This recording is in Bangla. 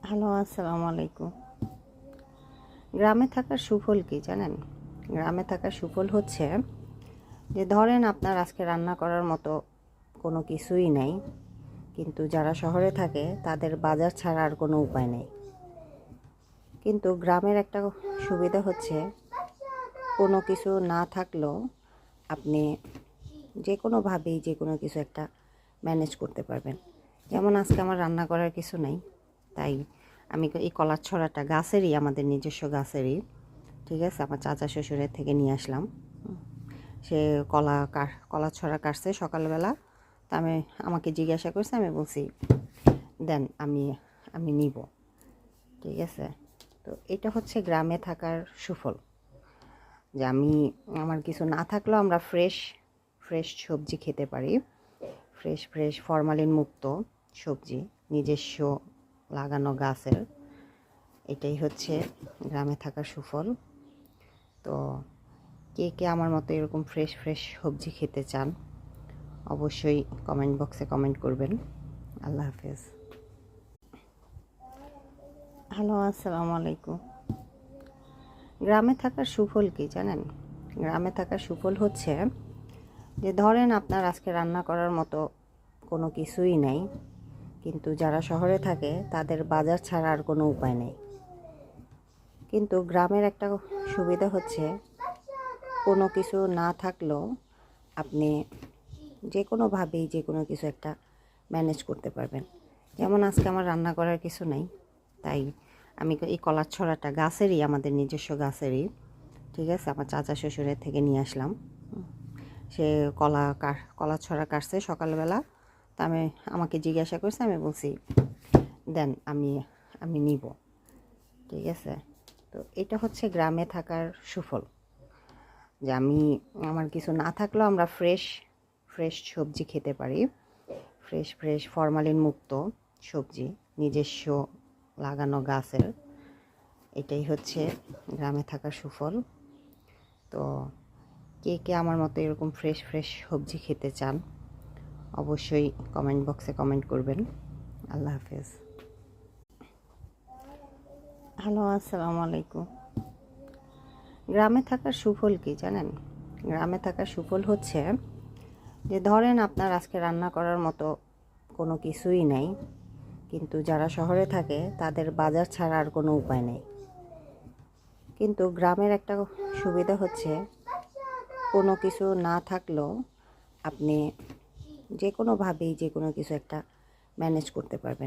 হ্যালো, আসসালামু আলাইকুম। গ্রামে থাকার সুফল কি জানেন? গ্রামে থাকার সুফল হচ্ছে যে ধরেন আপনার আজকে রান্না করার মতো কোনো কিছুই নাই, কিন্তু যারা শহরে থাকে তাদের বাজার ছাড়া আর কোনো উপায় নেই। কিন্তু গ্রামের একটা সুবিধা হচ্ছে কোনো কিছু না থাকলেও আপনি যে কোনোভাবেই যে কোনো কিছু একটা ম্যানেজ করতে পারবেন। যেমন আজকে আমার রান্না করার কিছু নাই, তাই আমি এই কলার ছড়াটা গাছেরই, আমাদের নিজস্ব গাছেরই, ঠিক আছে, আমার চাচা শ্বশুরের থেকে নিয়ে আসলাম। সে কলার ছড়া কাটছে সকালবেলা, তা আমাকে জিজ্ঞাসা করছে, আমি বলছি দেন আমি আমি নিব, ঠিক আছে। তো এটা হচ্ছে গ্রামে থাকার সুফল, যে আমার কিছু না থাকলেও আমরা ফ্রেশ ফ্রেশ সবজি খেতে পারি। ফ্রেশ ফ্রেশ ফরমালিন মুক্ত সবজি, নিজস্ব লাগানো গাছের। এটাই হচ্ছে গ্রামে থাকার সুফল। তো কে কে আমার মতো এরকম ফ্রেশ ফ্রেশ সবজি খেতে চান অবশ্যই কমেন্ট বক্সে কমেন্ট করবেন। আল্লাহ হাফেজ। হ্যালো, আসসালামু আলাইকুম। গ্রামে থাকার সুফল কি জানেন? গ্রামে থাকার সুফল হচ্ছে যে ধরেন আপনার আজকে রান্না করার মতো কোনো কিছুই নাই, কিন্তু যারা শহরে থাকে তাদের বাজার ছাড়া আর কোনো উপায় নেই। কিন্তু গ্রামের একটা সুবিধা হচ্ছে কোনো কিছু না থাকলেও আপনি যে কোনোভাবেই যে কোনো কিছু একটা ম্যানেজ করতে পারবেন। যেমন আজকে আমার রান্না করার কিছু নাই, তাই আমি এই কলার ছড়াটা গাছেরই, আমাদের নিজস্ব গাছেরই, ঠিক আছে, আমার চাচা শ্বশুরের থেকে নিয়ে আসলাম। সে কলার ছড়া কাটছে সকালবেলা, তা আমাকে জিজ্ঞাসা করছে, আমি বলছি দেন আমি নিব, ঠিক আছে। তো এটা হচ্ছে গ্রামে থাকার সুফল, যে আমার কিছু না থাকলেও আমরা ফ্রেশ ফ্রেশ সবজি খেতে পারি। ফ্রেশ ফ্রেশ ফরমালিন মুক্ত সবজি, নিজস্ব লাগানো গাছের। এটাই হচ্ছে গ্রামে থাকার সুফল। তো কে কে আমার মতো এরকম ফ্রেশ ফ্রেশ সবজি খেতে চান অবশ্যই কমেন্ট বক্সে কমেন্ট করবেন। আল্লাহ হাফেজ। হ্যালো, আসসালামু আলাইকুম। গ্রামে থাকার সুফল কি জানেন? গ্রামে থাকার সুফল হচ্ছে যে ধরেন আপনার আজকে রান্না করার মতো কোনো কিছুই নাই, কিন্তু যারা শহরে থাকে তাদের বাজার ছাড়া আর কোনো উপায় নেই। কিন্তু গ্রামের একটা সুবিধা হচ্ছে কোনো কিছু না থাকলেও আপনি যে কোনোভাবেই যে কোনো কিছু একটা ম্যানেজ করতে পারবেন।